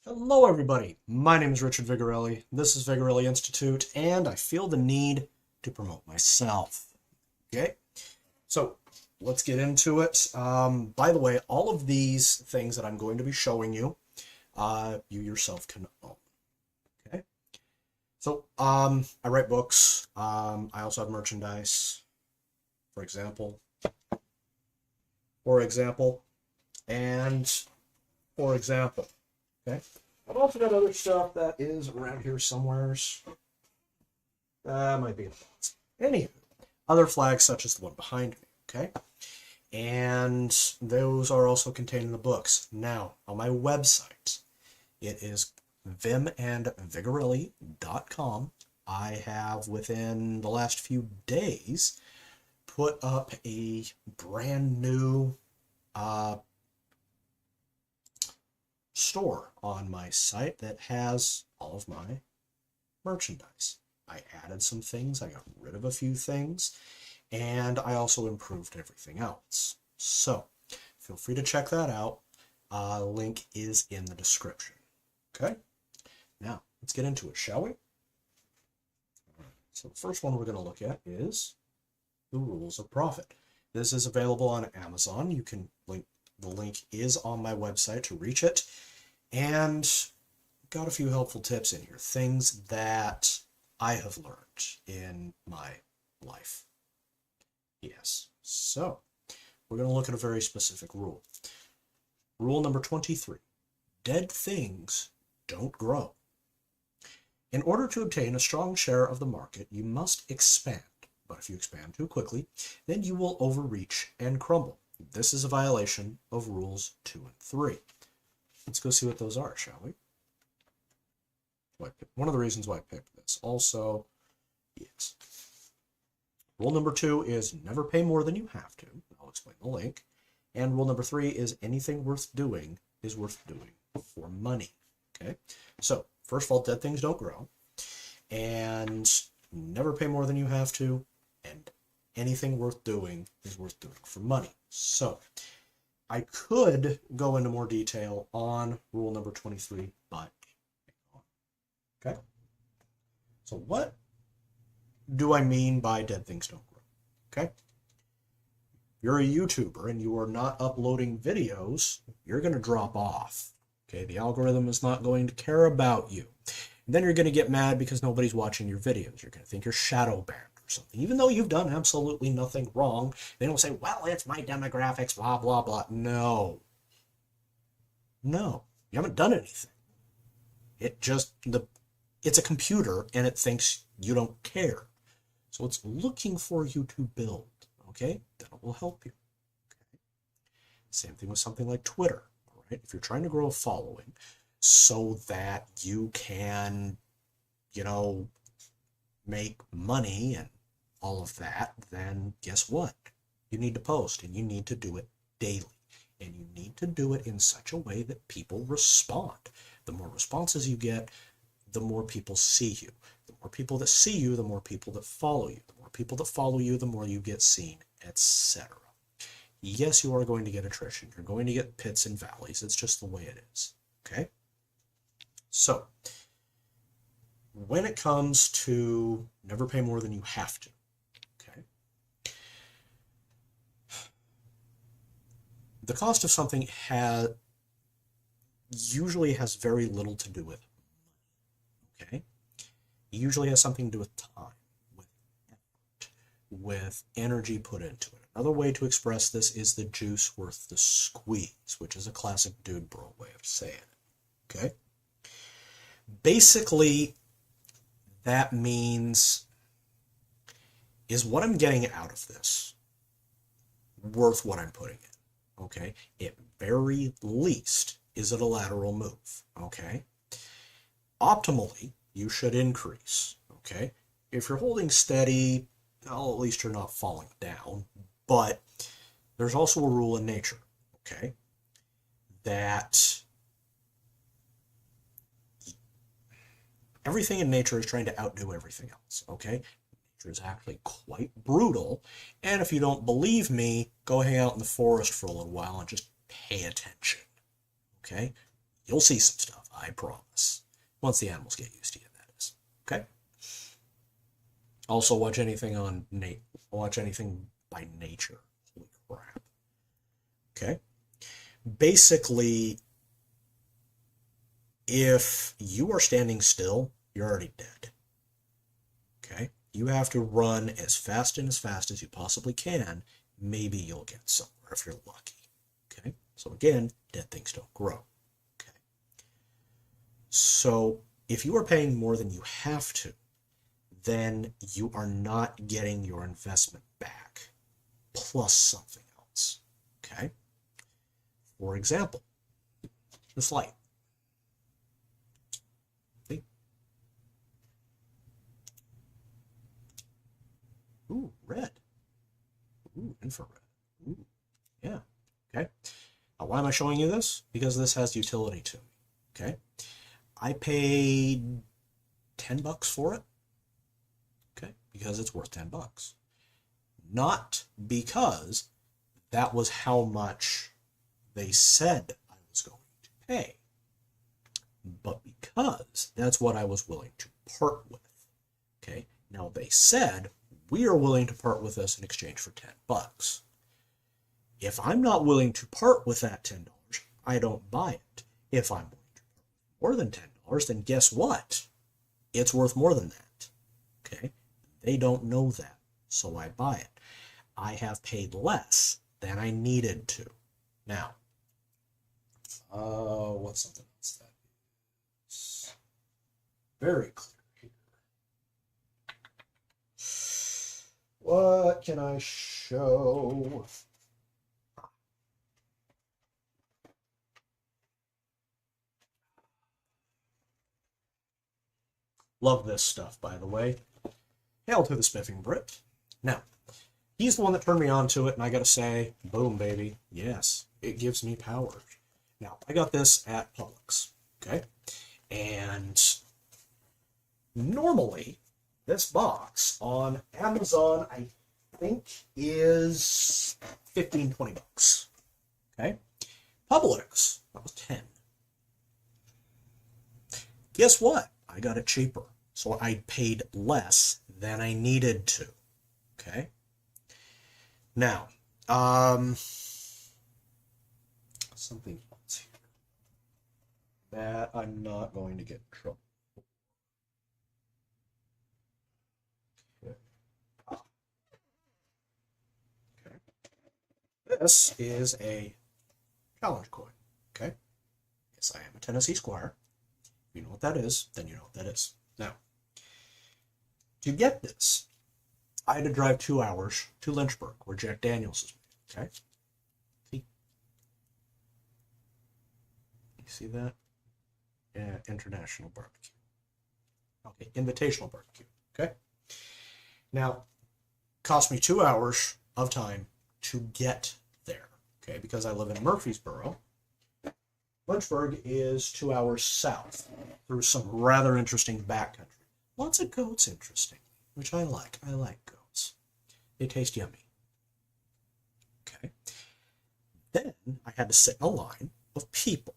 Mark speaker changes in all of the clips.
Speaker 1: Hello everybody, my name is Richard Vigorelli, this is Vigorelli Institute, and I feel the need to promote myself. Okay, so let's get into it. By the way, all of these things that I'm going to be showing you, you yourself can own. Okay, so I write books, I also have merchandise, for example, and for example. Okay. I've also got other stuff that is around here somewheres. Might be in the box. Anywho, other flags such as the one behind me. Okay. And those are also contained in the books. Now, on my website, it is vimandvigorelli.com. I have, within the last few days, put up a brand new store on my site that has all of my merchandise. I added some things, I got rid of a few things, and I also improved everything else. So feel free to check that out. Link is in the description. Okay, now let's get into it, shall we? So the first one we're going to look at is the rules of profit. This is available on Amazon. You can link. The link is on my website to reach it. And got a few helpful tips in here. Things that I have learned in my life. Yes. So we're going to look at a very specific rule. Rule number 23. Dead things don't grow. In order to obtain a strong share of the market, you must expand. But if you expand too quickly, then you will overreach and crumble. This is a violation of rules 2 and 3. Let's go see what those are, shall we? One of the reasons why I picked this. Also, yes. Rule number 2 is never pay more than you have to. I'll explain the link. And rule number 3 is anything worth doing is worth doing for money. Okay? So, first of all, dead things don't grow. And never pay more than you have to. And anything worth doing is worth doing for money. So, I could go into more detail on rule number 23, but okay. So what do I mean by dead things don't grow? Okay. If you're a YouTuber and you are not uploading videos, you're going to drop off. Okay. The algorithm is not going to care about you. And then you're going to get mad because nobody's watching your videos. You're going to think you're shadow banned. Something, even though you've done absolutely nothing wrong. They don't say, well, it's my demographics, blah, blah, blah. No, you haven't done anything. It's a computer and it thinks you don't care. So it's looking for you to build, okay? Then it will help you. Okay? Same thing with something like Twitter, all right? If you're trying to grow a following so that you can, make money and all of that, then guess what? You need to post, and you need to do it daily. And you need to do it in such a way that people respond. The more responses you get, the more people see you. The more people that see you, the more people that follow you. The more people that follow you, the more you get seen, etc. Yes, you are going to get attrition. You're going to get pits and valleys. It's just the way it is. Okay? So, when it comes to never pay more than you have to, the cost of something usually has very little to do with it. Okay? It usually has something to do with time, with effort, with energy put into it. Another way to express this is the juice worth the squeeze, which is a classic dude bro way of saying it. Okay? Basically, that means, is what I'm getting out of this worth what I'm putting in? Okay, at very least, is it a lateral move? Okay, optimally, you should increase. Okay, if you're holding steady, well, at least you're not falling down. But there's also a rule in nature. Okay, that everything in nature is trying to outdo everything else. Okay, is actually quite brutal, and if you don't believe me, go hang out in the forest for a little while and just pay attention. Okay, You'll see some stuff, I promise. Once the animals get used to you, that is. Okay? Also, watch anything by nature. Holy crap. Okay? Basically, if you are standing still, you're already dead. Okay? You have to run as fast as you possibly can. Maybe you'll get somewhere if you're lucky. Okay? So again, dead things don't grow. Okay? So if you are paying more than you have to, then you are not getting your investment back, plus something else. Okay? For example, this light. See? Ooh, red. Ooh, infrared. Ooh, yeah. Okay. Now, why am I showing you this? Because this has utility to me. Okay. I paid $10 for it. Okay. Because it's worth $10. Not because that was how much they said I was going to pay, but because that's what I was willing to part with. Okay. Now they said, we are willing to part with this in exchange for $10. If I'm not willing to part with that $10, I don't buy it. If I'm willing to part with more than $10, then guess what? It's worth more than that. Okay? They don't know that, so I buy it. I have paid less than I needed to. Now, what's something else that is very clear? What can I show? Love this stuff, by the way. Hail to the spiffing Brit. Now, he's the one that turned me on to it, and I gotta say, boom, baby. Yes, it gives me power. Now, I got this at Publix, okay? And normally, this box on Amazon, I think, is $15-20. Okay? Publix, that was 10. Guess what? I got it cheaper. So I paid less than I needed to. Okay? Now, something else here that I'm not going to get in trouble. This is a challenge coin, okay? Yes, I am a Tennessee Squire. If you know what that is, then you know what that is. Now, to get this, I had to drive 2 hours to Lynchburg, where Jack Daniels is made, okay? See? You see that? Yeah, International Barbecue. Okay, Invitational Barbecue, okay? Now, cost me 2 hours of time to get there, okay, because I live in Murfreesboro. Lynchburg is 2 hours south through some rather interesting backcountry. Lots of goats, interesting, which I like. I like goats. They taste yummy. Okay. Then I had to sit in a line of people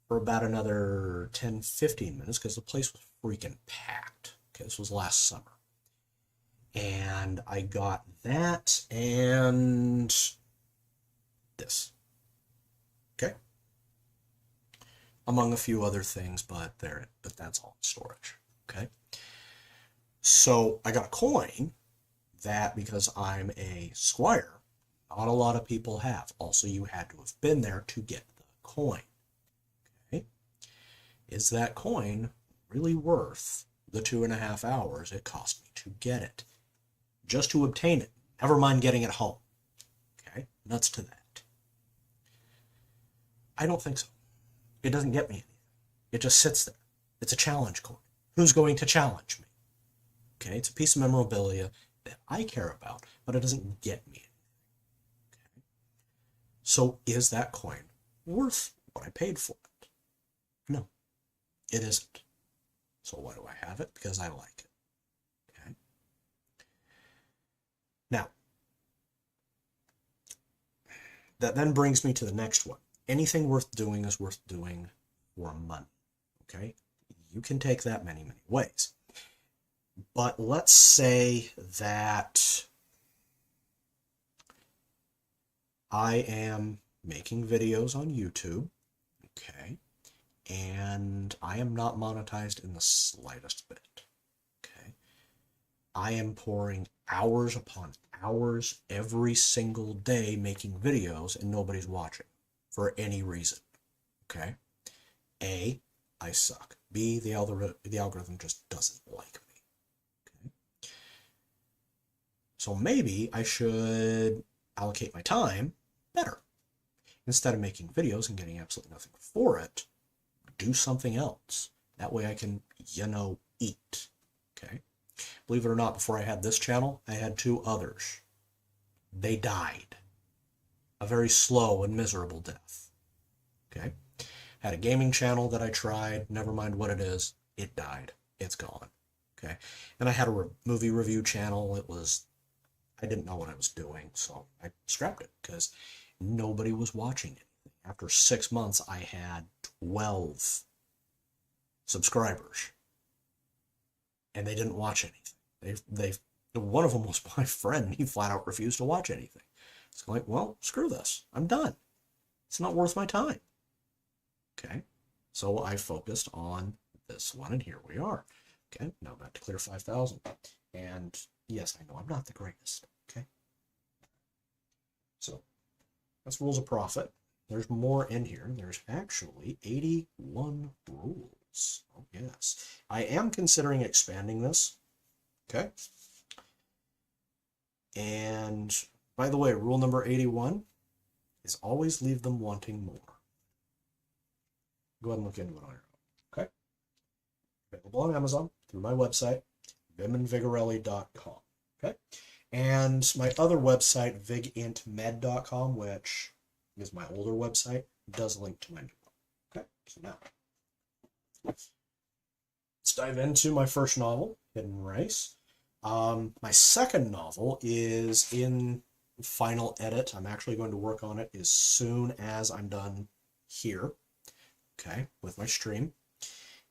Speaker 1: for about another 10-15 minutes because the place was freaking packed. Okay, this was last summer. And I got that and this. Okay? Among a few other things, but that's all in storage. Okay? So I got a coin that, because I'm a squire, not a lot of people have. Also, you had to have been there to get the coin. Okay? Is that coin really worth the 2.5 hours it cost me to get it? Just to obtain it. Never mind getting it home. Okay? Nuts to that. I don't think so. It doesn't get me anything. It just sits there. It's a challenge coin. Who's going to challenge me? Okay? It's a piece of memorabilia that I care about, but it doesn't get me anything. Okay? So is that coin worth what I paid for it? No, it isn't. So why do I have it? Because I like it. Okay? Now, that then brings me to the next one. Anything worth doing is worth doing or money. Okay? You can take that many, many ways. But let's say that I am making videos on YouTube, okay, and I am not monetized in the slightest bit, okay. I am pouring hours upon hours every single day making videos and nobody's watching for any reason, okay. A, I suck. B, the algorithm just doesn't like me, okay. So maybe I should allocate my time better. Instead of making videos and getting absolutely nothing for it, do something else. That way I can, eat. Okay? Believe it or not, before I had this channel, I had 2 others. They died. A very slow and miserable death. Okay? Had a gaming channel that I tried, never mind what it is, it died. It's gone. Okay? And I had a movie review channel. I didn't know what I was doing, so I scrapped it because nobody was watching anything. After 6 months, I had 12 subscribers, and they didn't watch anything. One of them was my friend. He flat out refused to watch anything. It's like, well, screw this. I'm done. It's not worth my time. Okay, so I focused on this one, and here we are. Okay, now back to clear 5,000. And yes, I know I'm not the greatest. Okay, so that's rules of profit. There's more in here. There's actually 81 rules. Oh, yes. I am considering expanding this. Okay. And by the way, rule number 81 is always leave them wanting more. Go ahead and look into it on your own. Okay. Available on Amazon through my website, vimandvigorelli.com. Okay. And my other website, vigintmed.com, which is my older website, does link to my new one. Okay, so now let's dive into my first novel, Hidden Race. My second novel is in final edit. I'm actually going to work on it as soon as I'm done here, okay, with my stream.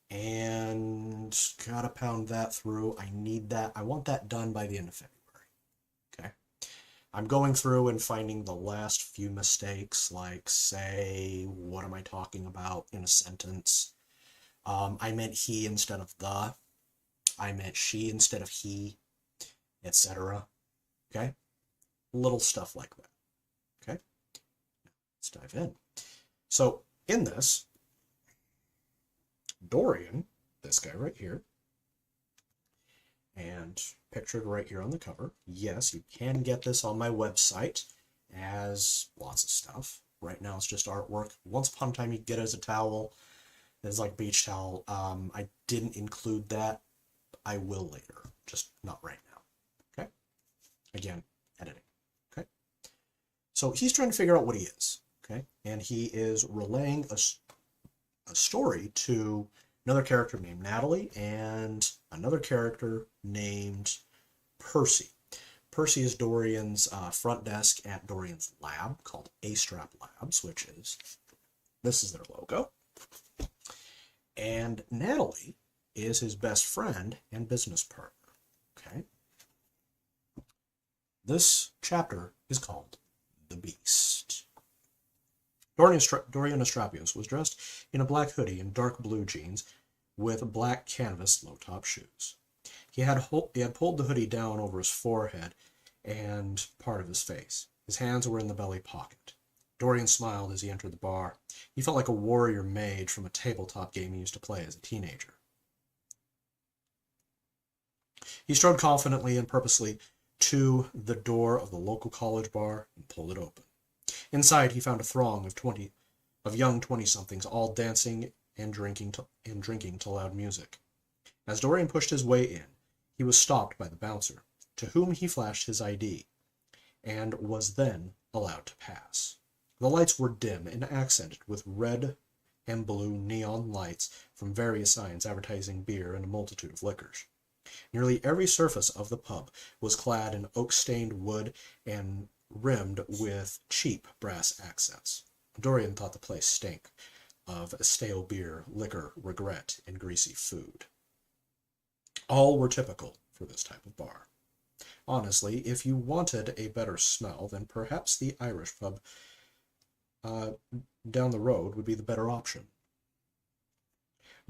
Speaker 1: And gotta pound that through. I need that. I want that done by the end of February. Okay. I'm going through and finding the last few mistakes, like, say, what am I talking about in a sentence? I meant he instead of the. I meant she instead of he, etc. Okay? Little stuff like that. Okay? Let's dive in. So, in this, Dorian, this guy right here, and pictured right here on the cover. Yes, you can get this on my website as lots of stuff. Right now it's just artwork. Once upon a time you could get it as a towel. It's like beach towel. I didn't include that. I will later, just not right now. Okay? Again, editing. Okay? So he's trying to figure out what he is. Okay? And he is relaying a story to another character named Natalie and another character named Percy. Percy is Dorian's front desk at Dorian's lab called A-Strap Labs, which is, this is their logo. And Natalie is his best friend and business partner. Okay? This chapter is called The Beast. Dorian Astrapios was dressed in a black hoodie and dark blue jeans with black canvas low-top shoes. He had pulled the hoodie down over his forehead and part of his face. His hands were in the belly pocket. Dorian smiled as he entered the bar. He felt like a warrior mage from a tabletop game he used to play as a teenager. He strode confidently and purposely to the door of the local college bar and pulled it open. Inside, he found a throng of young 20-somethings, all dancing and drinking to loud music. As Dorian pushed his way in, he was stopped by the bouncer, to whom he flashed his ID, and was then allowed to pass. The lights were dim and accented with red and blue neon lights from various signs advertising beer and a multitude of liquors. Nearly every surface of the pub was clad in oak-stained wood and rimmed with cheap brass accents. Dorian thought the place stank. of stale beer, liquor, regret, and greasy food. All were typical for this type of bar. Honestly, if you wanted a better smell, then perhaps the Irish pub uh, down the road would be the better option.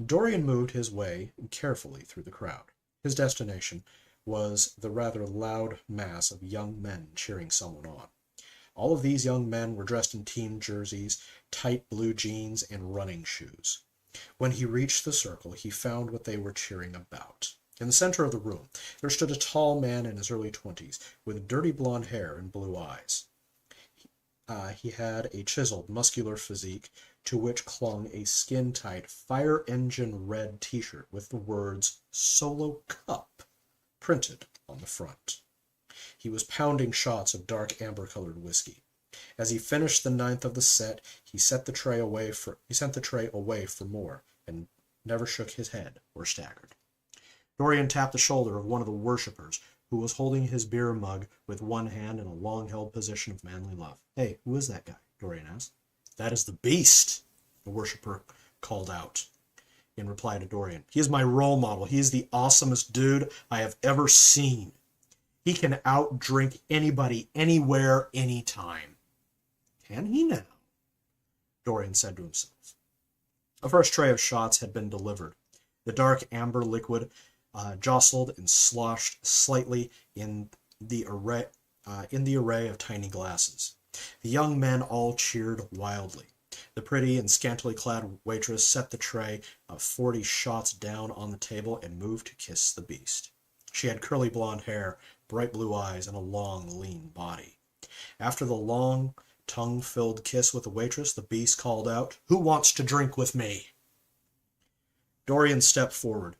Speaker 1: Dorian moved his way carefully through the crowd. His destination was the rather loud mass of young men cheering someone on. All of these young men were dressed in team jerseys, tight blue jeans, and running shoes. When he reached the circle, he found what they were cheering about. In the center of the room, there stood a tall man in his early 20s, with dirty blonde hair and blue eyes. He had a chiseled, muscular physique, to which clung a skin-tight, fire-engine red t-shirt with the words "Solo Cup" printed on the front. He was pounding shots of dark amber-colored whiskey. As he finished the ninth of the set, he sent the tray away for more, and never shook his head or staggered. Dorian tapped the shoulder of one of the worshippers, who was holding his beer mug with one hand in a long-held position of manly love. "Hey, who is that guy?" Dorian asked. "That is the Beast," the worshipper called out in reply to Dorian. "He is my role model. He is the awesomest dude I have ever seen. He can outdrink anybody, anywhere, anytime." "Can he now?" Dorian said to himself. The first tray of shots had been delivered. The dark amber liquid jostled and sloshed slightly in the array of tiny glasses. The young men all cheered wildly. The pretty and scantily clad waitress set the tray of 40 shots down on the table and moved to kiss the Beast. She had curly blonde hair, bright blue eyes, and a long, lean body. After the long, tongue-filled kiss with the waitress, the Beast called out, "Who wants to drink with me?" Dorian stepped forward.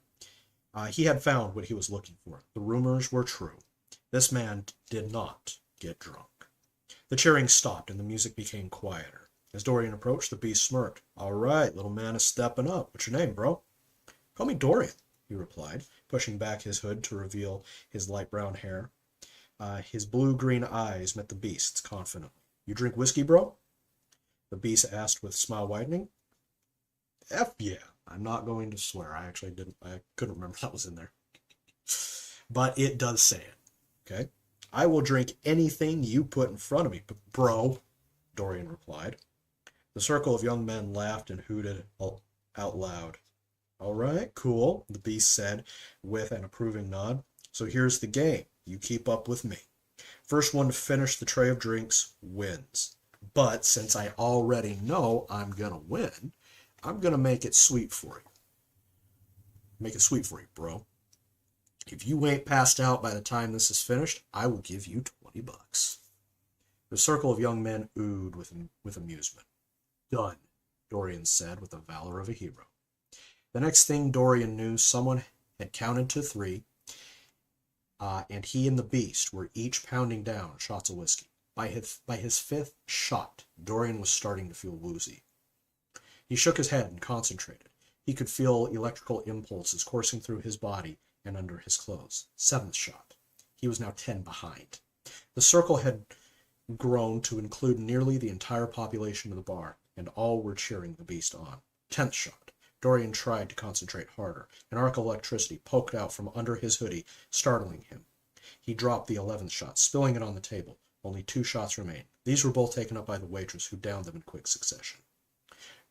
Speaker 1: He had found what he was looking for. The rumors were true. This man did not get drunk. The cheering stopped and the music became quieter. As Dorian approached, the Beast smirked. "All right, little man is stepping up. What's your name, bro?" "Call me Dorian," he replied, pushing back his hood to reveal his light brown hair. His blue-green eyes met the Beast's confidently. "You drink whiskey, bro?" The Beast asked with smile widening. "F yeah." I'm not going to swear. I couldn't remember that was in there. But it does say it. Okay? "I will drink anything you put in front of me, bro," Dorian replied. The circle of young men laughed and hooted out loud. "All right, cool," the Beast said with an approving nod. "So here's the game. You keep up with me. First one to finish the tray of drinks wins. But since I already know I'm going to win, I'm going to make it sweet for you. Make it sweet for you, bro. If you ain't passed out by the time this is finished, I will give you $20. The circle of young men oohed with amusement. "Done," Dorian said with the valor of a hero. The next thing Dorian knew, someone had counted to 3, and he and the Beast were each pounding down shots of whiskey. By his 5th shot, Dorian was starting to feel woozy. He shook his head and concentrated. He could feel electrical impulses coursing through his body and under his clothes. 7th shot. He was now 10 behind. The circle had grown to include nearly the entire population of the bar, and all were cheering the Beast on. 10th shot. Dorian tried to concentrate harder. An arc of electricity poked out from under his hoodie, startling him. He dropped the 11th shot, spilling it on the table. Only 2 shots remained. These were both taken up by the waitress, who downed them in quick succession.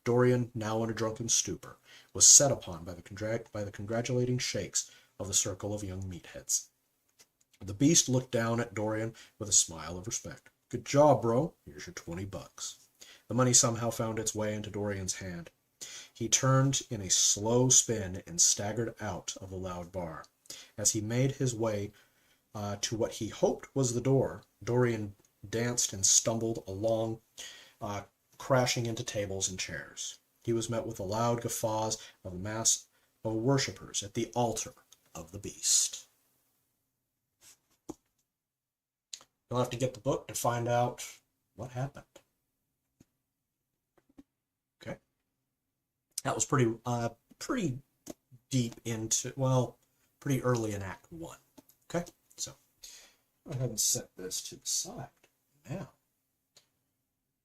Speaker 1: Dorian, now in a drunken stupor, was set upon by the congratulating shakes of the circle of young meatheads. The Beast looked down at Dorian with a smile of respect. "Good job, bro. Here's your $20. The money somehow found its way into Dorian's hand. He turned in a slow spin and staggered out of the loud bar. As he made his way to what he hoped was the door, Dorian danced and stumbled along, crashing into tables and chairs. He was met with the loud guffaws of a mass of worshippers at the altar of the Beast. You'll have to get the book to find out what happened. Okay. That was pretty deep into, well, pretty early in Act 1. Okay, so go ahead and set this to the side. Now,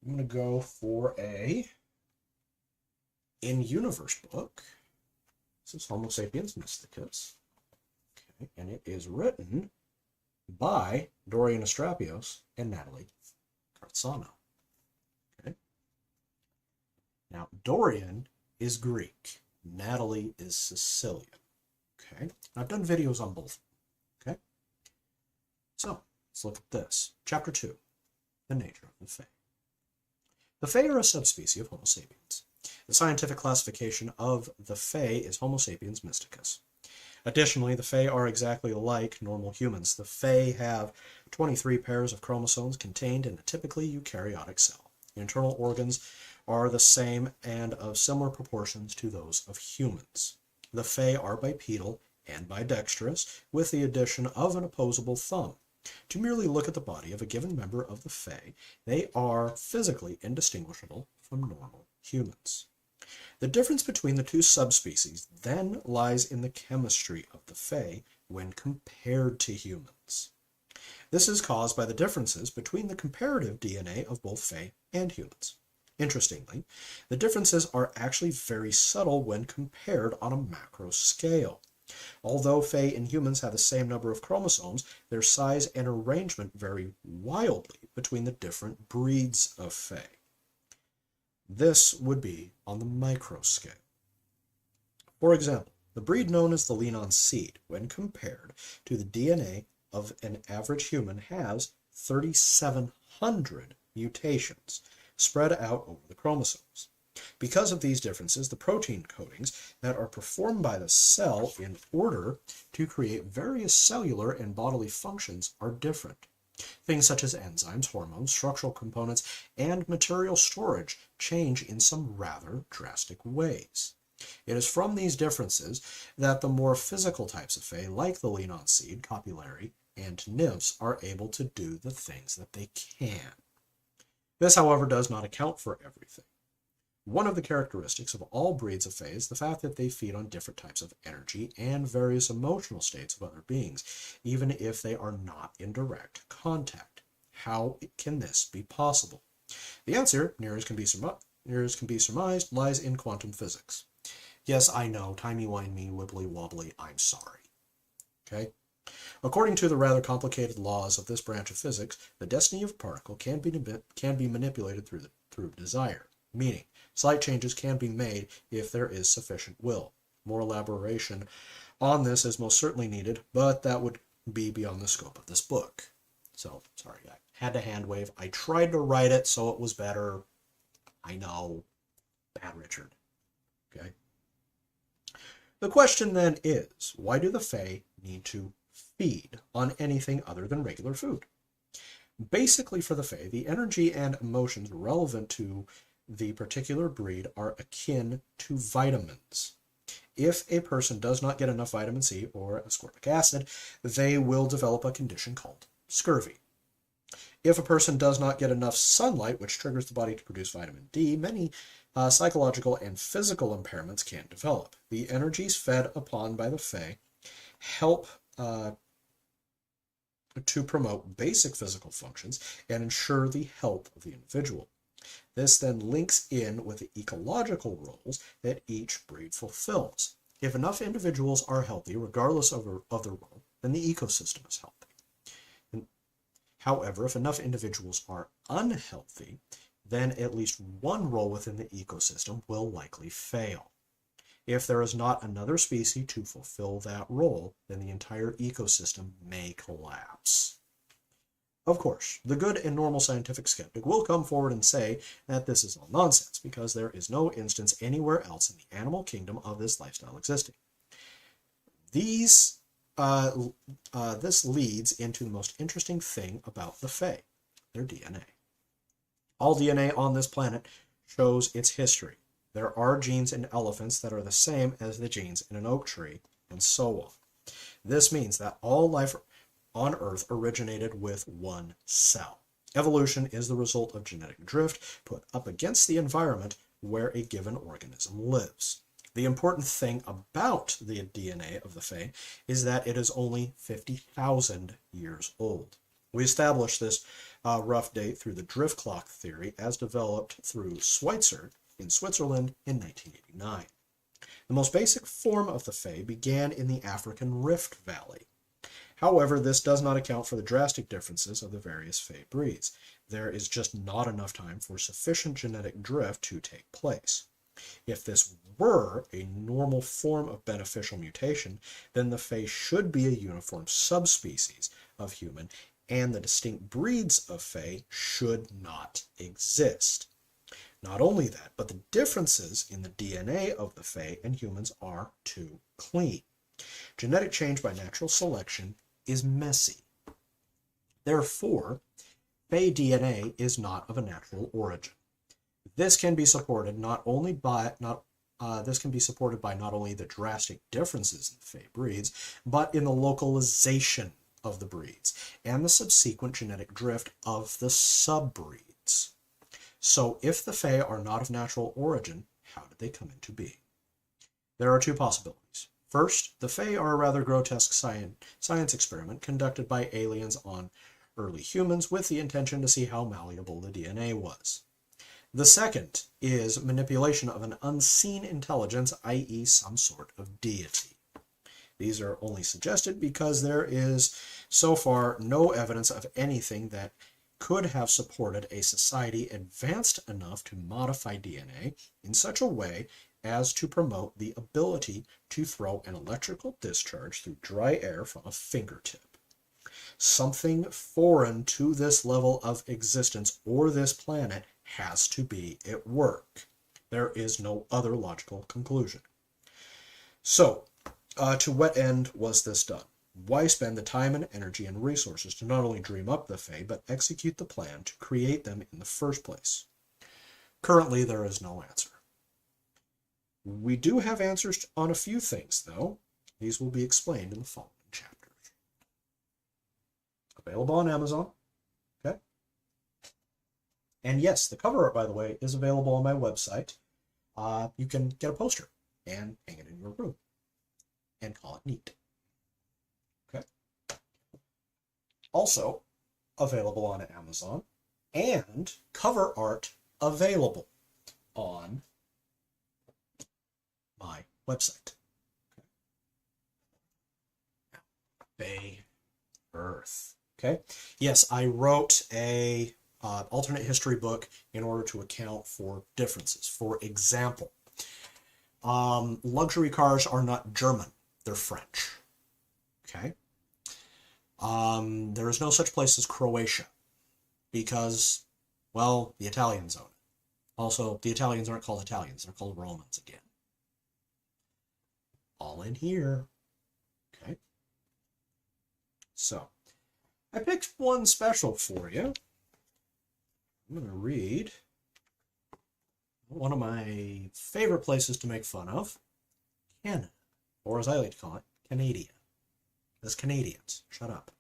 Speaker 1: I'm going to go for a in Universe book, this is Homo sapiens mysticus, okay, and it is written by Dorian Astrapios and Natalie Carzano. Okay. Now, Dorian is Greek. Natalie is Sicilian. Okay. I've done videos on both. Okay. So, let's look at this. Chapter 2. The nature of the Fae. The Fae are a subspecies of Homo sapiens. The scientific classification of the Fae is Homo sapiens mysticus. Additionally, the Fae are exactly like normal humans. The Fae have 23 pairs of chromosomes contained in a typically eukaryotic cell. The internal organs are the same and of similar proportions to those of humans. The Fae are bipedal and bidextrous, with the addition of an opposable thumb. To merely look at the body of a given member of the Fae, they are physically indistinguishable from normal humans. The difference between the two subspecies then lies in the chemistry of the Fae when compared to humans. This is caused by the differences between the comparative DNA of both Fae and humans. Interestingly, the differences are actually very subtle when compared on a macro scale. Although Fae and humans have the same number of chromosomes, their size and arrangement vary wildly between the different breeds of Fae. This would be on the micro scale. For example, the breed known as the Leanon seed, when compared to the DNA of an average human, has 3,700 mutations spread out over the chromosomes. Because of these differences, the protein coatings that are performed by the cell in order to create various cellular and bodily functions are different. Things such as enzymes, hormones, structural components, and material storage change in some rather drastic ways. It is from these differences that the more physical types of Fae, like the Leanon seed, copulary, and nymphs, are able to do the things that they can. This, however, does not account for everything. One of the characteristics of all breeds of Fae is the fact that they feed on different types of energy and various emotional states of other beings, even if they are not in direct contact. How can this be possible? The answer, near as can be surmised, lies in quantum physics. Yes, I know, timey-wimey, wibbly-wobbly, I'm sorry. Okay? According to the rather complicated laws of this branch of physics, the destiny of a particle can be manipulated through desire, meaning slight changes can be made if there is sufficient will. More elaboration on this is most certainly needed, but that would be beyond the scope of this book. So, sorry, I had to hand wave. I tried to write it so it was better. I know. Bad Richard. Okay. The question then is, why do the Fae need to feed on anything other than regular food? Basically, for the Fae, the energy and emotions relevant to the particular breed are akin to vitamins. If a person does not get enough vitamin C or ascorbic acid, they will develop a condition called scurvy. If a person does not get enough sunlight, which triggers the body to produce vitamin D, many psychological and physical impairments can develop. The energies fed upon by the Fae help to promote basic physical functions and ensure the health of the individual. This then links in with the ecological roles that each breed fulfills. If enough individuals are healthy, regardless of their role, then the ecosystem is healthy. However, if enough individuals are unhealthy, then at least one role within the ecosystem will likely fail. If there is not another species to fulfill that role, then the entire ecosystem may collapse. Of course, the good and normal scientific skeptic will come forward and say that this is all nonsense because there is no instance anywhere else in the animal kingdom of this lifestyle existing. This leads into the most interesting thing about the Fae, their DNA. All DNA on this planet shows its history. There are genes in elephants that are the same as the genes in an oak tree, and so on. This means that all life on Earth originated with one cell. Evolution is the result of genetic drift put up against the environment where a given organism lives. The important thing about the DNA of the Fae is that it is only 50,000 years old. We established this rough date through the drift clock theory as developed through Schweitzer in Switzerland in 1989. The most basic form of the Fae began in the African Rift Valley. However, this does not account for the drastic differences of the various Fae breeds. There is just not enough time for sufficient genetic drift to take place. If this were a normal form of beneficial mutation, then the Fae should be a uniform subspecies of human, and the distinct breeds of Fae should not exist. Not only that, but the differences in the DNA of the Fae and humans are too clean. Genetic change by natural selection is messy. Therefore, Fae DNA is not of a natural origin. This can be supported not only by not only the drastic differences in the Fae breeds, but in the localization of the breeds and the subsequent genetic drift of the subbreeds. So if the Fae are not of natural origin, how did they come into being? There are two possibilities. First, the Fae are a rather grotesque science experiment conducted by aliens on early humans with the intention to see how malleable the DNA was. The second is manipulation of an unseen intelligence, i.e. some sort of deity. These are only suggested because there is, so far, no evidence of anything that could have supported a society advanced enough to modify DNA in such a way as to promote the ability to throw an electrical discharge through dry air from a fingertip. Something foreign to this level of existence or this planet has to be at work. There is no other logical conclusion. So, to what end was this done? Why spend the time and energy and resources to not only dream up the Fae, but execute the plan to create them in the first place? Currently, there is no answer. We do have answers on a few things, though. These will be explained in the following chapters. Available on Amazon. Okay. And yes, the cover art, by the way, is available on my website. You can get a poster and hang it in your room and call it neat. Okay. Also available on Amazon, and cover art available on my website. Bay Earth. Okay. Yes, I wrote a alternate history book in order to account for differences. For example, luxury cars are not German, they're French. Okay. There is no such place as Croatia because, well, the Italians own it. Also, the Italians aren't called Italians, they're called Romans again. All in here. Okay. So, I picked one special for you. I'm going to read one of my favorite places to make fun of, Canada, or as I like to call it, Canada. As Canadians, shut up.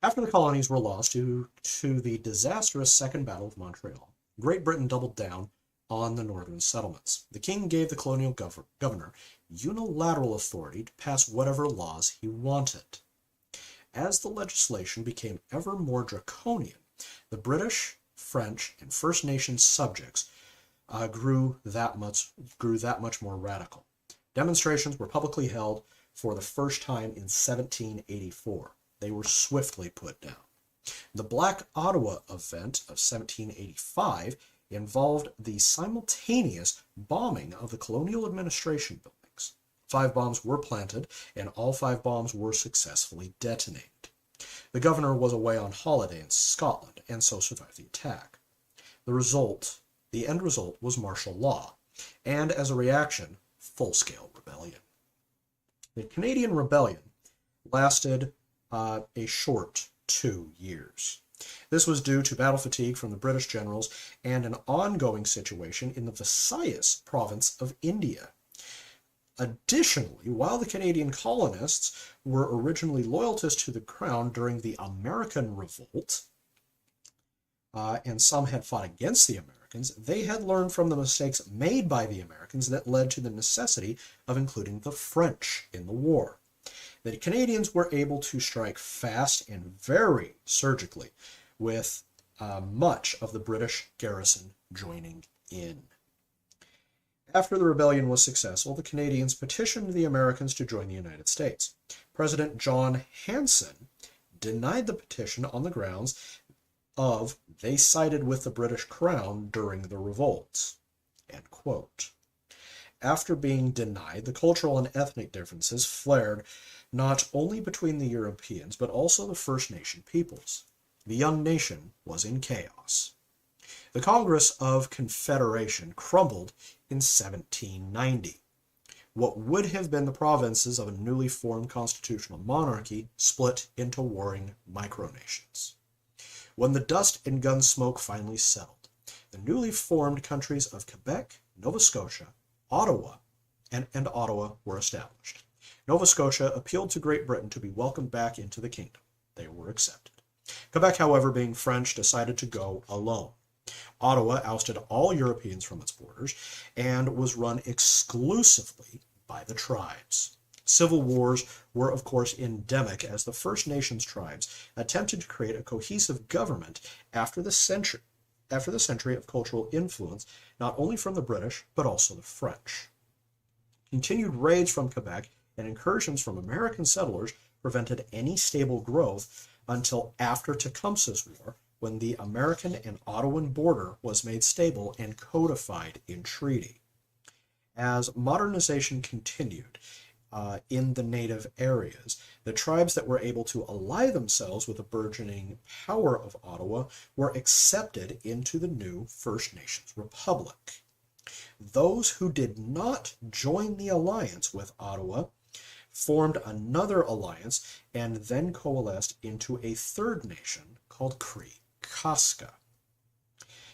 Speaker 1: After the colonies were lost due to the disastrous Second Battle of Montreal, Great Britain doubled down on the northern settlements. The king gave the colonial governor unilateral authority to pass whatever laws he wanted. As the legislation became ever more draconian, the British, French, and First Nations subjects grew that much more radical. Demonstrations were publicly held for the first time in 1784. They were swiftly put down. The Black Ottawa event of 1785 involved the simultaneous bombing of the colonial administration buildings. 5 bombs were planted, and all 5 bombs were successfully detonated. The governor was away on holiday in Scotland, and so survived the attack. The end result was martial law, and as a reaction, full-scale rebellion. The Canadian Rebellion lasted a short 2 years. This was due to battle fatigue from the British generals and an ongoing situation in the Visayas province of India. Additionally, while the Canadian colonists were originally loyalists to the crown during the American Revolt, and some had fought against the Americans, they had learned from the mistakes made by the Americans that led to the necessity of including the French in the war. The Canadians were able to strike fast and very surgically, with much of the British garrison joining in. After the rebellion was successful, the Canadians petitioned the Americans to join the United States. President John Hanson denied the petition on the grounds of they sided with the British Crown during the revolts. End quote. After being denied, the cultural and ethnic differences flared not only between the Europeans, but also the First Nation peoples. The young nation was in chaos. The Congress of Confederation crumbled in 1790. What would have been the provinces of a newly formed constitutional monarchy split into warring micronations. When the dust and gun smoke finally settled, the newly formed countries of Quebec, Nova Scotia, Ottawa, and Ottawa were established. Nova Scotia appealed to Great Britain to be welcomed back into the kingdom. They were accepted. Quebec, however, being French, decided to go alone. Ottawa ousted all Europeans from its borders and was run exclusively by the tribes. Civil wars were, of course, endemic as the First Nations tribes attempted to create a cohesive government after the century of cultural influence, not only from the British, but also the French. Continued raids from Quebec and incursions from American settlers prevented any stable growth until after Tecumseh's War, when the American and Ottawan border was made stable and codified in treaty. As modernization continued in the native areas, the tribes that were able to ally themselves with the burgeoning power of Ottawa were accepted into the new First Nations Republic. Those who did not join the alliance with Ottawa formed another alliance and then coalesced into a third nation called Cree-Casca.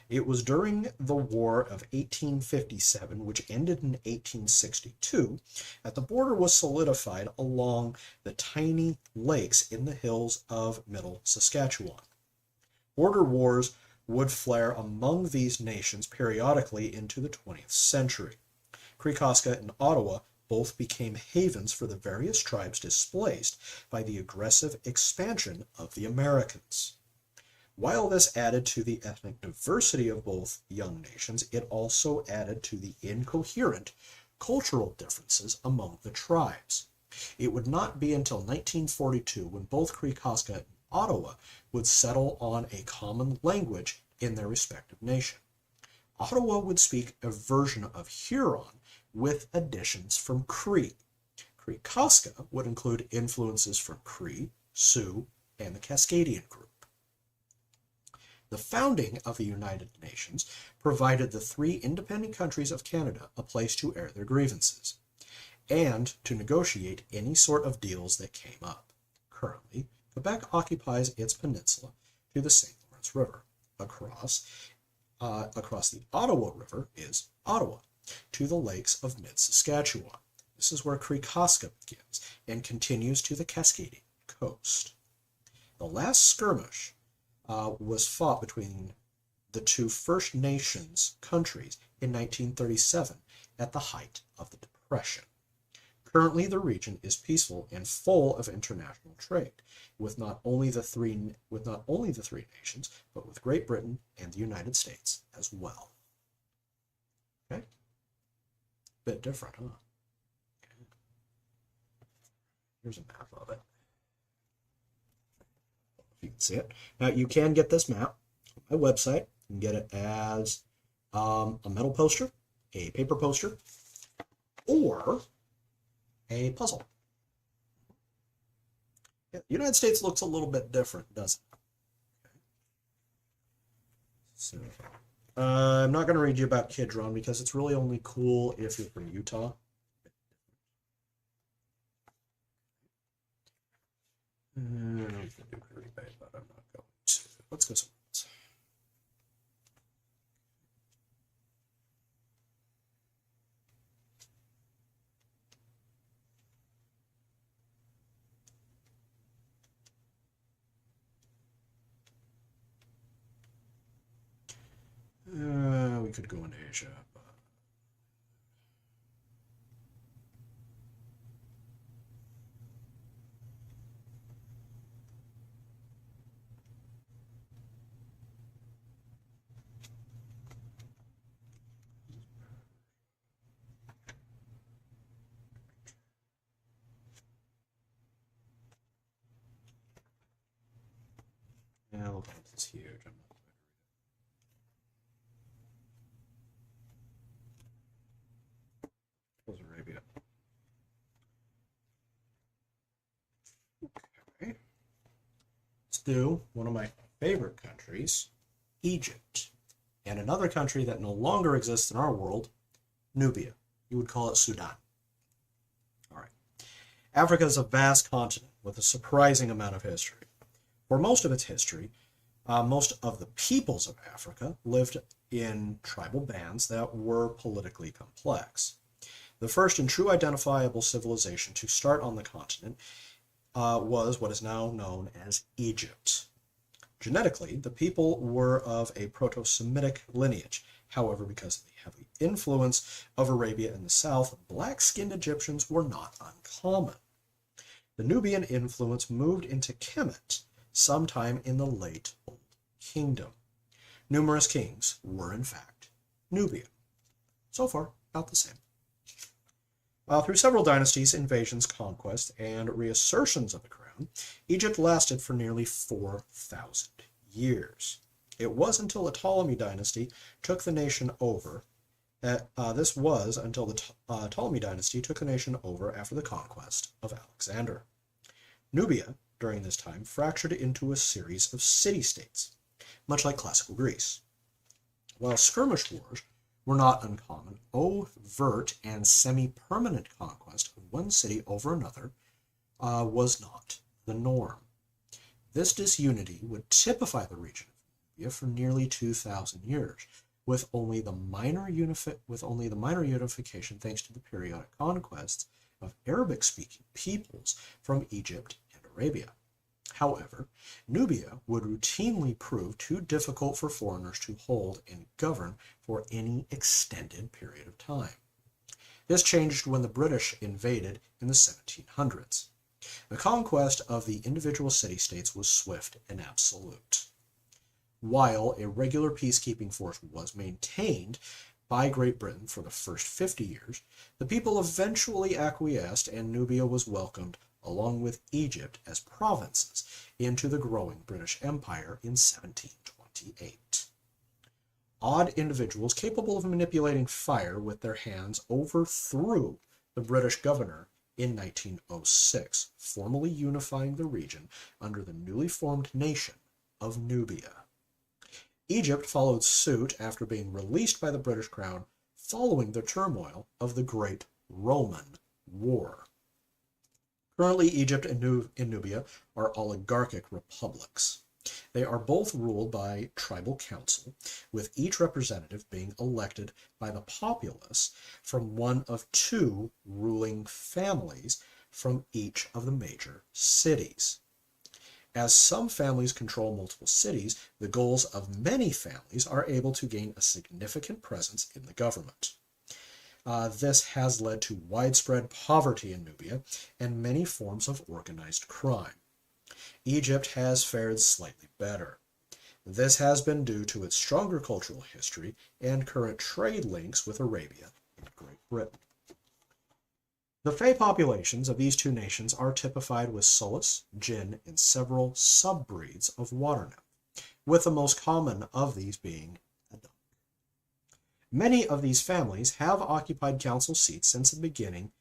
Speaker 1: It was during the War of 1857, which ended in 1862, that the border was solidified along the tiny lakes in the hills of Middle Saskatchewan. Border wars would flare among these nations periodically into the 20th century. Cree-Casca and Ottawa both became havens for the various tribes displaced by the aggressive expansion of the Americans. While this added to the ethnic diversity of both young nations, it also added to the incoherent cultural differences among the tribes. It would not be until 1942 when both Cree-Casca and Ottawa would settle on a common language in their respective nation. Ottawa would speak a version of Huron with additions from Cree. Cree-Casca would include influences from Cree, Sioux, and the Cascadian group. The founding of the United Nations provided the three independent countries of Canada a place to air their grievances and to negotiate any sort of deals that came up. Currently, Quebec occupies its peninsula to the St. Lawrence River. Across the Ottawa River is Ottawa, to the lakes of mid-Saskatchewan. This is where Cree-Casca begins and continues to the Cascadian coast. The last skirmish was fought between the two First Nations countries in 1937 at the height of the Depression. Currently, the region is peaceful and full of international trade, with not only the three nations, but with Great Britain and the United States as well. Okay, bit different, huh? Okay. Here's a map of it. You can see it. Now, you can get this map on my website. You can get it as a metal poster, a paper poster, or a puzzle. Yeah, the United States looks a little bit different, doesn't it? Okay. So, I'm not going to read you about Kidron because it's really only cool if you're from Utah. I don't know if I do Green Bay, but I'm not going to. Let's go somewhere else. We could go into Asia, but is huge. I'm not going to read it. Arabia. Okay. Let's do one of my favorite countries, Egypt. And another country that no longer exists in our world, Nubia. You would call it Sudan. All right. Africa is a vast continent with a surprising amount of history. For most of its history, most of the peoples of Africa lived in tribal bands that were politically complex. The first and true identifiable civilization to start on the continent was what is now known as Egypt. Genetically, the people were of a Proto-Semitic lineage. However, because of the heavy influence of Arabia in the south, black-skinned Egyptians were not uncommon. The Nubian influence moved into Kemet sometime in the late Old Kingdom. Numerous kings were, in fact, Nubian. So far, about the same. Through several dynasties, invasions, conquests, and reassertions of the crown, Egypt lasted for nearly 4,000 years. It was until the Ptolemy dynasty took the nation over. This was until the Ptolemy dynasty took the nation over after the conquest of Alexander. Nubia, during this time, fractured into a series of city-states, much like classical Greece. While skirmish wars were not uncommon, overt and semi-permanent conquest of one city over another was not the norm. This disunity would typify the region of Nubia for nearly 2,000 years, with only the minor unification thanks to the periodic conquests of Arabic-speaking peoples from Egypt and Arabia. However, Nubia would routinely prove too difficult for foreigners to hold and govern for any extended period of time. This changed when the British invaded in the 1700s. The conquest of the individual city-states was swift and absolute. While a regular peacekeeping force was maintained by Great Britain for the first 50 years, the people eventually acquiesced and Nubia was welcomed along with Egypt as provinces into the growing British Empire in 1728. Odd individuals capable of manipulating fire with their hands overthrew the British governor in 1906, formally unifying the region under the newly formed nation of Nubia. Egypt followed suit after being released by the British Crown following the turmoil of the Great Roman War. Currently, Egypt and Nubia are oligarchic republics. They are both ruled by tribal council, with each representative being elected by the populace from one of two ruling families from each of the major cities. As some families control multiple cities, the goals of many families are able to gain a significant presence in the government. This has led to widespread poverty in Nubia and many forms of organized crime. Egypt has fared slightly better. This has been due to its stronger cultural history and current trade links with Arabia and Great Britain. The Fey populations of these two nations are typified with Sulis, Jinn, and several subbreeds of water nymph, with the most common of these being a dunk. Many of these families have occupied council seats since beginning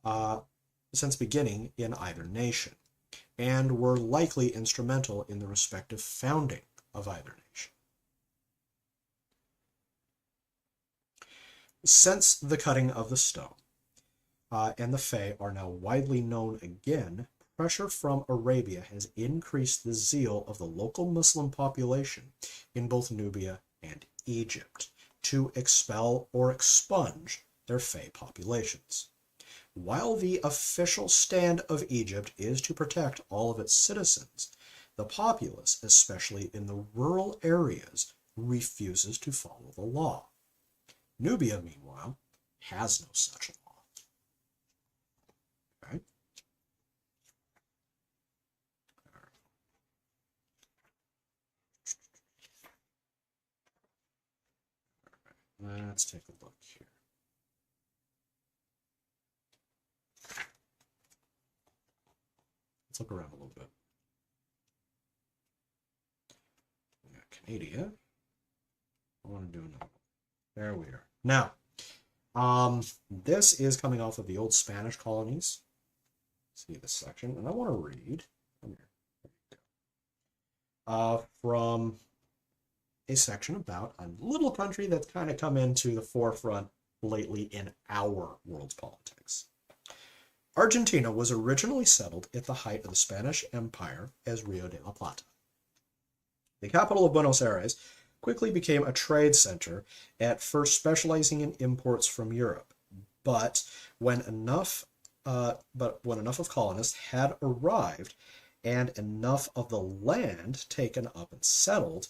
Speaker 1: in either nation, and were likely instrumental in the respective founding of either nation. Since the cutting of the stone, and the Fey are now widely known again, pressure from Arabia has increased the zeal of the local Muslim population in both Nubia and Egypt to expel or expunge their Fey populations. While the official stand of Egypt is to protect all of its citizens, the populace, especially in the rural areas, refuses to follow the law. Nubia, meanwhile, has no such law. Okay. Let's take a look here. Let's look around a little bit. Canada. I want to do another one. There we are. Now, this is coming off of the old Spanish colonies. See this section, and I want to read. Come here. There you go. From a section about a little country that's kind of come into the forefront lately in our world's politics. Argentina was originally settled at the height of the Spanish Empire as Rio de la Plata. The capital of Buenos Aires quickly became a trade center, at first specializing in imports from Europe. But when enough of colonists had arrived and enough of the land taken up and settled,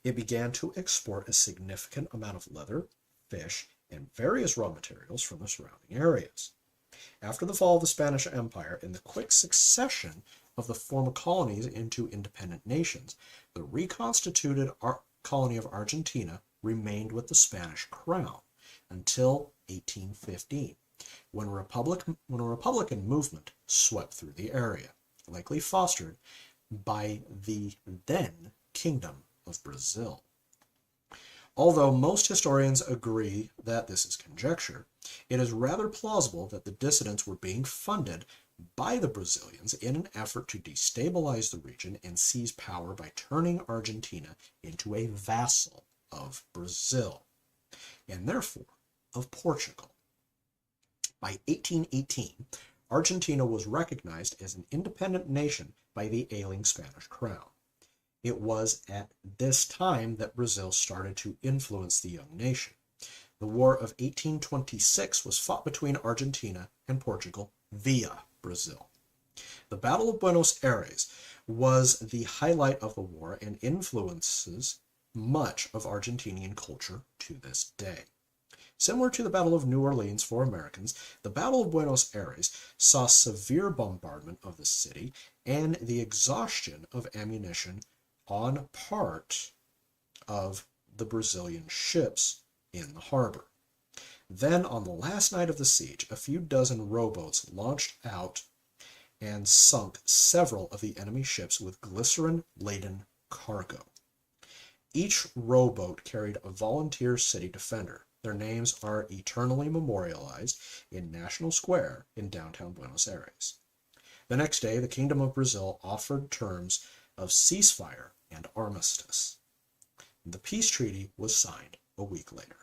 Speaker 1: it began to export a significant amount of leather, fish, and various raw materials from the surrounding areas. After the fall of the Spanish Empire and the quick succession of the former colonies into independent nations, the reconstituted colony of Argentina remained with the Spanish crown until 1815, when a Republican movement swept through the area, likely fostered by the then Kingdom of Brazil. Although most historians agree that this is conjecture, it is rather plausible that the dissidents were being funded by the Brazilians in an effort to destabilize the region and seize power by turning Argentina into a vassal of Brazil, and therefore of Portugal. By 1818, Argentina was recognized as an independent nation by the ailing Spanish crown. It was at this time that Brazil started to influence the young nation. The War of 1826 was fought between Argentina and Portugal via Brazil. The Battle of Buenos Aires was the highlight of the war and influences much of Argentinian culture to this day. Similar to the Battle of New Orleans for Americans, the Battle of Buenos Aires saw severe bombardment of the city and the exhaustion of ammunition on part of the Brazilian ships in the harbor. Then, on the last night of the siege, a few dozen rowboats launched out and sunk several of the enemy ships with glycerin-laden cargo. Each rowboat carried a volunteer city defender. Their names are eternally memorialized in National Square in downtown Buenos Aires. The next day, the Kingdom of Brazil offered terms of ceasefire and armistice. The peace treaty was signed a week later.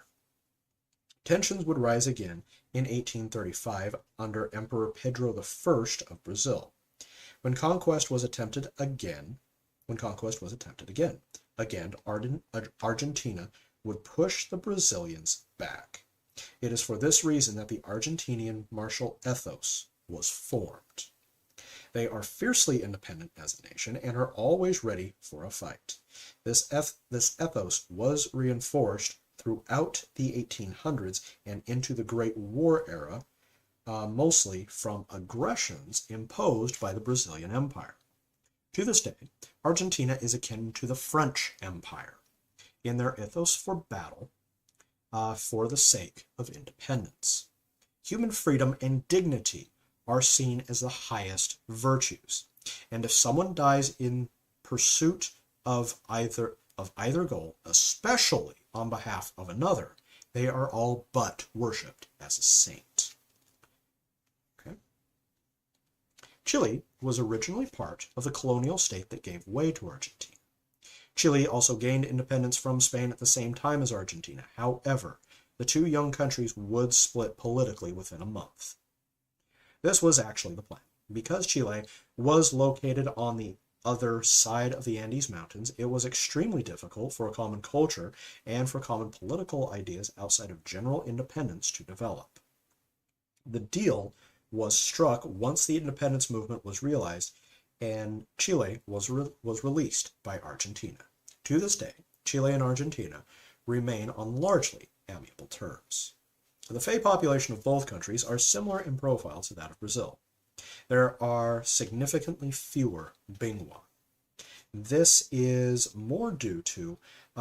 Speaker 1: Tensions would rise again in 1835 under Emperor Pedro I of Brazil, when conquest was attempted again. Argentina would push the Brazilians back. It is for this reason that the Argentinian martial ethos was formed. They are fiercely independent as a nation and are always ready for a fight. This ethos was reinforced throughout the 1800s and into the Great War era, mostly from aggressions imposed by the Brazilian Empire. To this day, Argentina is akin to the French Empire in their ethos for battle for the sake of independence. Human freedom and dignity are seen as the highest virtues, and if someone dies in pursuit of either goal, especially on behalf of another, they are all but worshipped as a saint. Okay. Chile was originally part of the colonial state that gave way to Argentina. Chile also gained independence from Spain at the same time as Argentina. However, the two young countries would split politically within a month. This was actually the plan. Because Chile was located on the other side of the Andes Mountains, it was extremely difficult for a common culture and for common political ideas outside of general independence to develop. The deal was struck once the independence movement was realized, and Chile was released by Argentina. To this day, Chile and Argentina remain on largely amiable terms. The Fey population of both countries are similar in profile to that of Brazil. There are significantly fewer Bingwa. This is more due to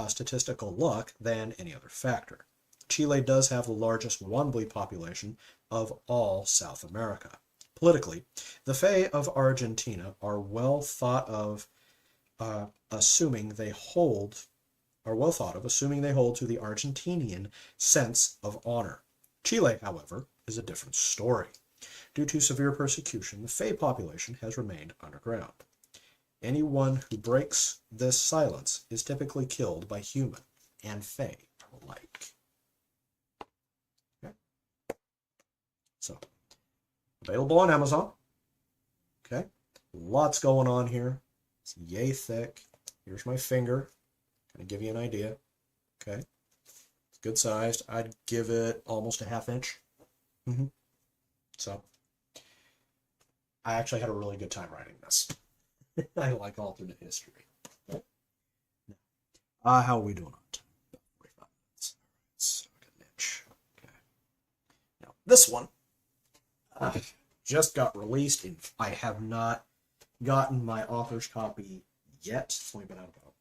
Speaker 1: statistical luck than any other factor. Chile does have the largest Wanbli population of all South America. Politically, the Fey of Argentina are well thought of, assuming they hold are well thought of, assuming they hold to the Argentinian sense of honor. Chile, however, is a different story. Due to severe persecution, the Fey population has remained underground. Anyone who breaks this silence is typically killed by human and Fey alike. Okay. So, available on Amazon. Okay. Lots going on here. It's yay thick. Here's my finger. Kind of give you an idea. Okay. It's good sized. I'd give it almost a ½ inch. So, I actually had a really good time writing this. I like alternate history. Okay. How are we doing on time? About 45 minutes. All right, so I got an inch. Okay. Now, this one just got released. I have not gotten my author's copy yet. It's only been out about,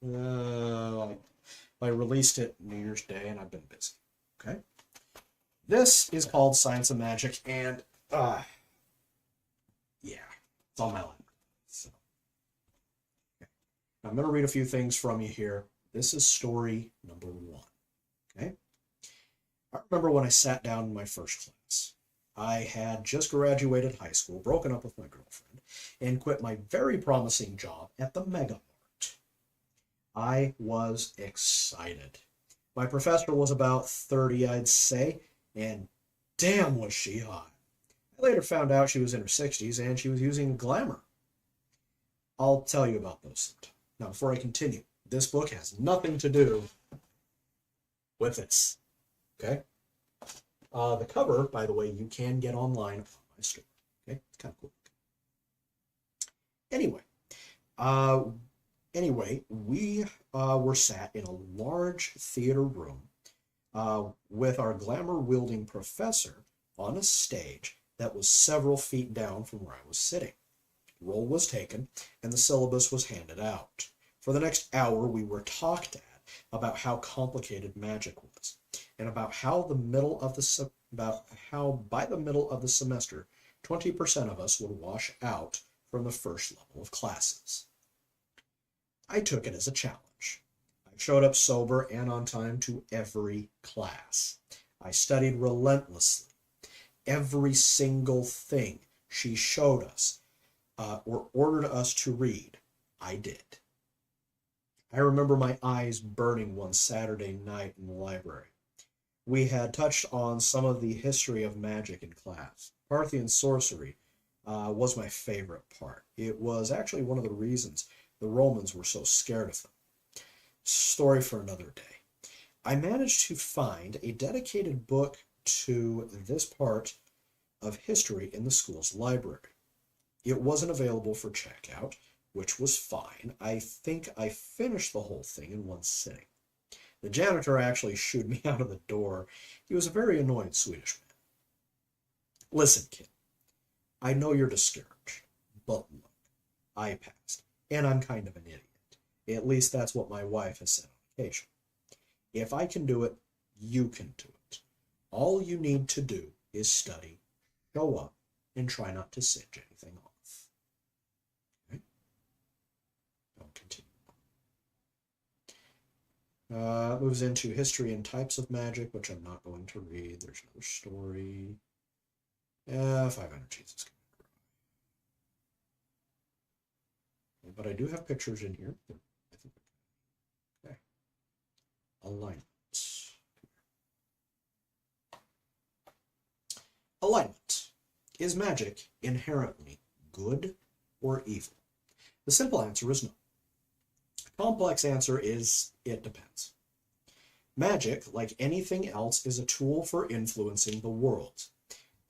Speaker 1: I released it New Year's Day, and I've been busy. Okay. This is called Science of Magic, and yeah, it's on my lap. So, okay. Now, I'm going to read a few things from you here. This is story number 1. Okay. I remember when I sat down in my first class. I had just graduated high school, broken up with my girlfriend, and quit my very promising job at the Mega Mart. I was excited. My professor was about 30, I'd say, and damn was she hot. I later found out she was in her 60s and she was using glamour. I'll tell you about those sometime. Now, before I continue, this book has nothing to do with this. Okay? The cover, by the way, you can get online on my store. Okay? It's kind of cool. Anyway, we were sat in a large theater room with our glamour-wielding professor on a stage that was several feet down from where I was sitting. Roll was taken, and the syllabus was handed out. For the next hour, we were talked at about how complicated magic was, and about how by the middle of the semester, 20% of us would wash out from the first level of classes. I took it as a challenge. I showed up sober and on time to every class. I studied relentlessly. Every single thing she showed us or ordered us to read, I did. I remember my eyes burning one Saturday night in the library. We had touched on some of the history of magic in class. Parthian sorcery was my favorite part. It was actually one of the reasons the Romans were so scared of them. Story for another day. I managed to find a dedicated book to this part of history in the school's library. It wasn't available for checkout, which was fine. I think I finished the whole thing in one sitting. The janitor actually shooed me out of the door. He was a very annoying Swedish man. Listen, kid, I know you're discouraged, but look, I passed, and I'm kind of an idiot. At least that's what my wife has said on occasion. If I can do it, you can do it. All you need to do is study, show up, and try not to singe anything off. Okay? I'll continue. Moves into history and types of magic, which I'm not going to read. There's another story. 500 Jesus. But I do have pictures in here. I think. Okay. Alignment. Alignment. Is magic inherently good or evil? The simple answer is no. The complex answer is it depends. Magic, like anything else, is a tool for influencing the world.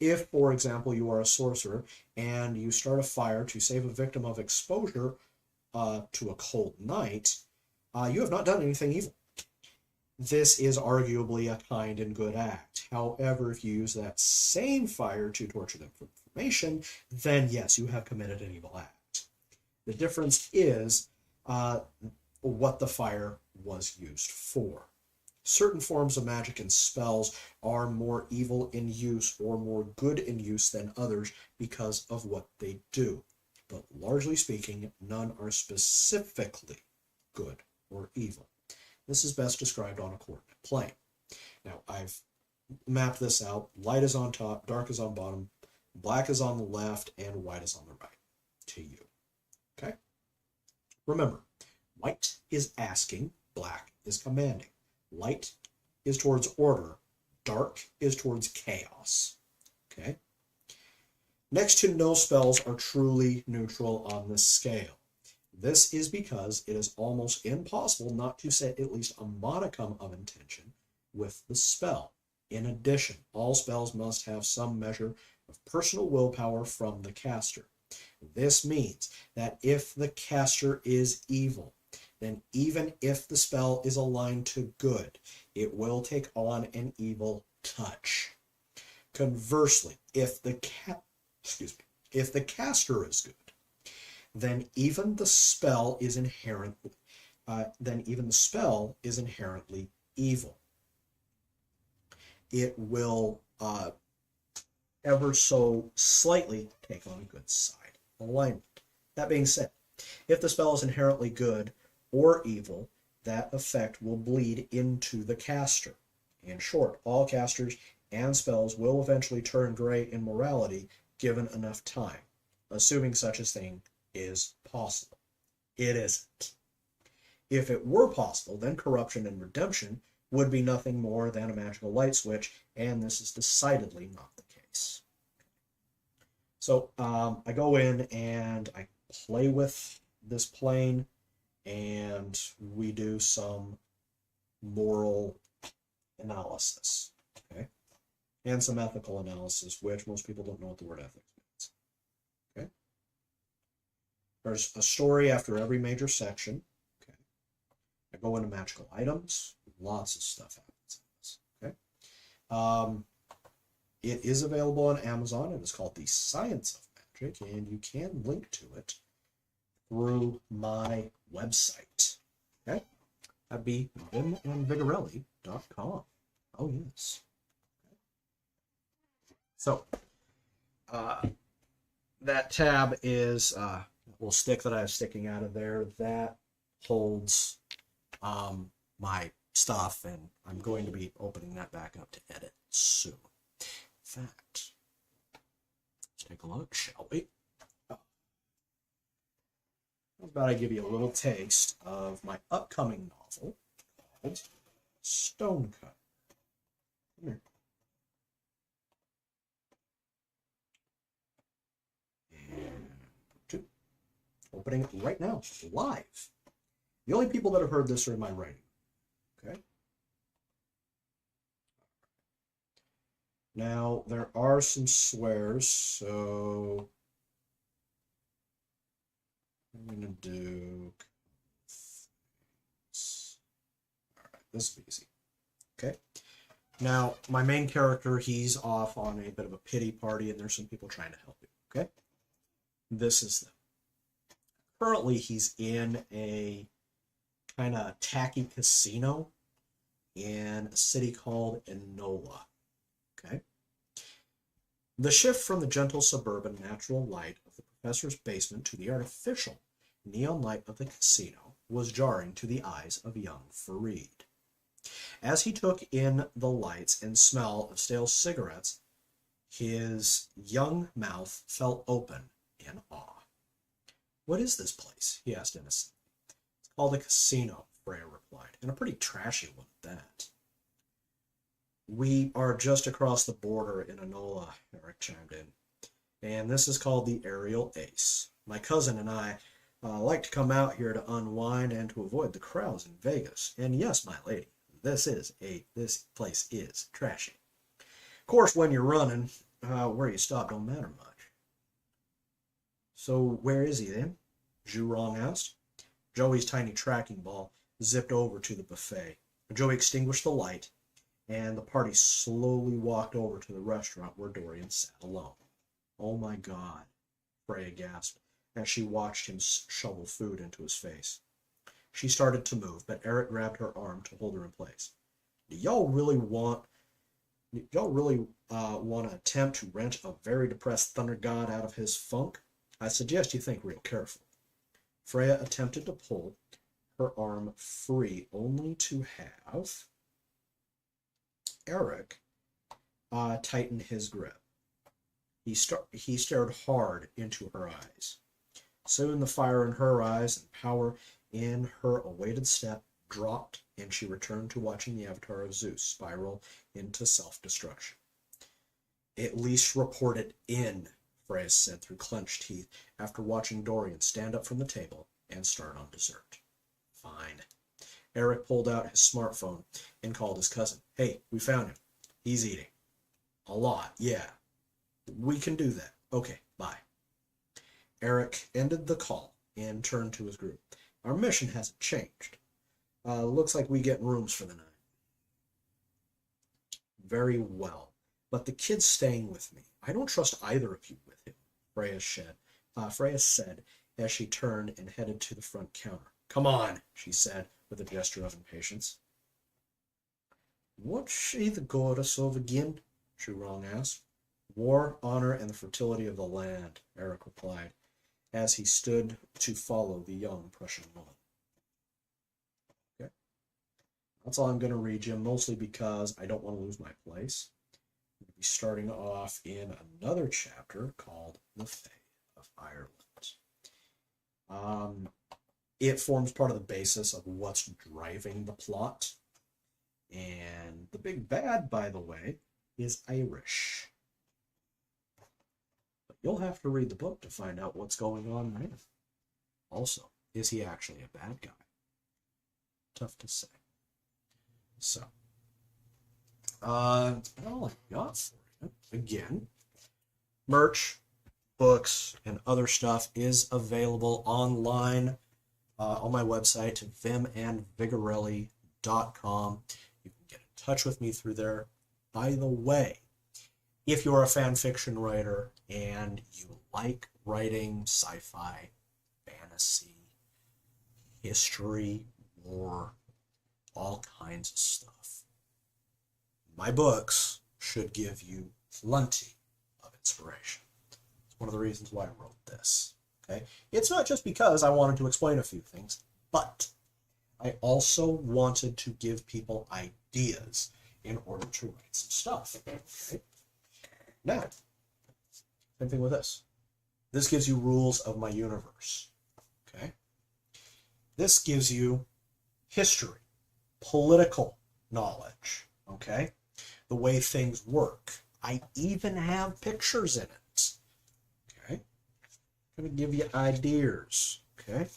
Speaker 1: If, for example, you are a sorcerer and you start a fire to save a victim of exposure to a cold night, you have not done anything evil. This is arguably a kind and good act. However, if you use that same fire to torture them for information, then yes, you have committed an evil act. The difference is what the fire was used for. Certain forms of magic and spells are more evil in use or more good in use than others because of what they do. But largely speaking, none are specifically good or evil. This is best described on a coordinate plane. Now, I've mapped this out. Light is on top, dark is on bottom, black is on the left, and white is on the right to you. Okay? Remember, white is asking, black is commanding. Light is towards order, dark is towards chaos. Okay? Next to no spells are truly neutral on this scale. This is because it is almost impossible not to set at least a modicum of intention with the spell. In addition, all spells must have some measure of personal willpower from the caster. This means that if the caster is evil, then even if the spell is aligned to good, it will take on an evil touch. Conversely, if the caster is good, then even the spell is inherently evil. It will ever so slightly take on a good side alignment. That being said, if the spell is inherently good or evil, that effect will bleed into the caster. In short, all casters and spells will eventually turn gray in morality given enough time, assuming such a thing is possible. It isn't. If it were possible, then corruption and redemption would be nothing more than a magical light switch, and this is decidedly not the case. So I go in and I play with this plane, and we do some moral analysis, okay, and some ethical analysis, which most people don't know what the word ethics means. Okay, there's a story after every major section. Okay, I go into magical items. Lots of stuff happens in this. Okay, it is available on Amazon. It is called The Science of Magic, and you can link to it through my website. Okay, that'd be vimandvigorelli.com. Oh yes. So that tab is a little stick that I have sticking out of there that holds my stuff, and I'm going to be opening that back up to edit soon. In fact, let's take a look, shall we? How about I give you a little taste of my upcoming novel called Stonecut. Come here. And two. Opening it right now, live. The only people that have heard this are in my writing. Okay. Now, there are some swears, so I'm going to do... Alright, this will be easy. Okay. Now, my main character, he's off on a bit of a pity party, and there's some people trying to help him. Okay. This is them. Currently, he's in a kind of tacky casino in a city called Enola. Okay. The shift from the gentle suburban natural light of the professor's basement to the artificial neon light of the casino was jarring to the eyes of young Fareed. As he took in the lights and smell of stale cigarettes, his young mouth fell open in awe. "What is this place?" he asked innocently. "It's called a casino," Freya replied, "and a pretty trashy one at that." "We are just across the border in Enola," Eric chimed in, "and this is called the Aerial Ace. My cousin and I like to come out here to unwind and to avoid the crowds in Vegas. And yes, my lady, this place is trashy. Of course, when you're running, where you stop don't matter much." "So where is he then?" Zhurong asked. Joey's tiny tracking ball zipped over to the buffet. Joey extinguished the light, and the party slowly walked over to the restaurant where Dorian sat alone. "Oh my God," Freya gasped as she watched him shovel food into his face. She started to move, but Eric grabbed her arm to hold her in place. Do y'all really want to attempt to wrench a very depressed thunder god out of his funk? I suggest you think real careful." Freya attempted to pull her arm free, only to have Eric tighten his grip. He stared hard into her eyes. Soon the fire in her eyes and power in her awaited step dropped, and she returned to watching the avatar of Zeus spiral into self-destruction. At least report it in, Freya said through clenched teeth after watching Dorian stand up from the table and start on dessert. Fine. Eric pulled out his smartphone and called his cousin. Hey, we found him. He's eating. A lot, yeah. We can do that. Okay, bye. Eric ended the call and turned to his group. Our mission hasn't changed. Looks like we get rooms for the night. Very well. But the kid's staying with me. I don't trust either of you with him, Freya said as she turned and headed to the front counter. Come on, she said with a gesture of impatience. What's she the goddess of again? Shurong asked. War, honor, and the fertility of the land, Eric replied, as he stood to follow the young Prussian woman. Okay. That's all I'm going to read you, mostly because I don't want to lose my place. I'm going to be starting off in another chapter called The Fae of Ireland. It forms part of the basis of what's driving the plot. And the big bad, by the way, is Irish. But you'll have to read the book to find out what's going on there. Also, is he actually a bad guy? Tough to say. So, that's all I got for you. Again, merch, books, and other stuff is available online on my website, vimandvigorelli.com. You can get in touch with me through there. By the way, if you're a fan fiction writer and you like writing sci-fi, fantasy, history, war, all kinds of stuff, my books should give you plenty of inspiration. It's one of the reasons why I wrote this. Okay? It's not just because I wanted to explain a few things, but I also wanted to give people ideas in order to write some stuff. Okay? Now, same thing with this. This gives you rules of my universe. Okay? This gives you history, political knowledge. Okay? The way things work. I even have pictures in it. Okay? I'm going to give you ideas. Okay?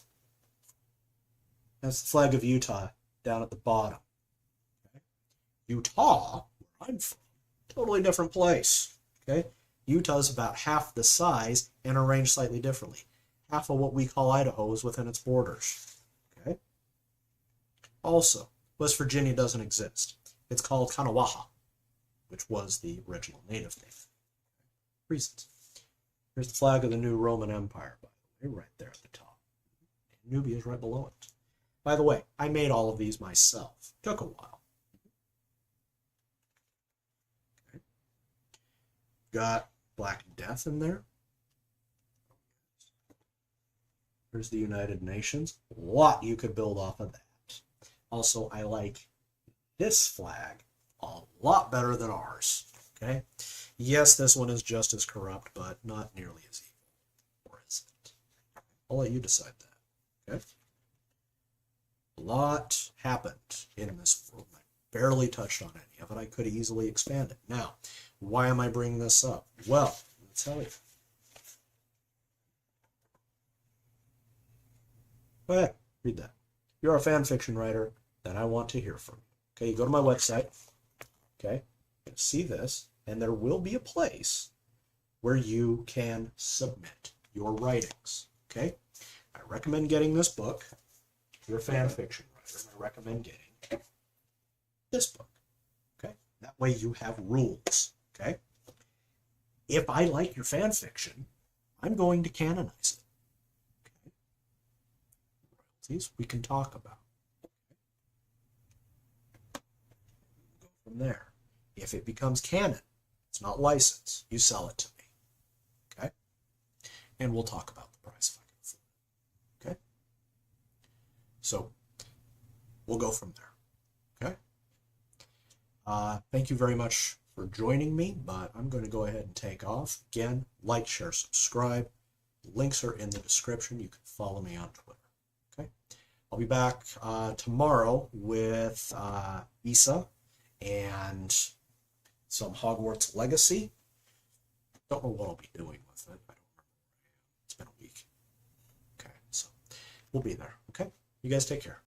Speaker 1: That's the flag of Utah down at the bottom. Okay? Utah, where I'm from, totally different place. Okay? Utah is about half the size and arranged slightly differently. Half of what we call Idaho is within its borders. Okay? Also, West Virginia doesn't exist. It's called Kanawha, which was the original native name. Reasons. Here's the flag of the new Roman Empire, by the way, right there at the top. And Nubia is right below it. By the way, I made all of these myself. Took a while. Okay. Got Black Death in there. Here's the United Nations. A lot you could build off of that. Also, I like this flag a lot better than ours. Okay? Yes, this one is just as corrupt, but not nearly as evil. Or is it? I'll let you decide that. Okay? A lot happened in this world. I barely touched on any of it. I could easily expand it. Now, why am I bringing this up? Well, I'll tell you. Go ahead, read that. If you're a fan fiction writer, then I want to hear from you. Okay, you go to my website. Okay, you see this, and there will be a place where you can submit your writings. Okay, I recommend getting this book. If you're a fan fiction writer, I recommend getting this book. Okay, that way you have rules. Okay, if I like your fan fiction, I'm going to canonize it. Okay, royalties we can talk about. Go from there. If it becomes canon, it's not licensed, you sell it to me. Okay? And we'll talk about the price if I can afford it. Okay? So, we'll go from there. Okay. Thank you very much for joining me, but I'm going to go ahead and take off. Again, like, share, subscribe. Links are in the description. You can follow me on Twitter. Okay. I'll be back tomorrow with Issa and some Hogwarts Legacy. Don't know what I'll be doing with it. I don't remember. It's been a week. Okay, so we'll be there. Okay, you guys take care.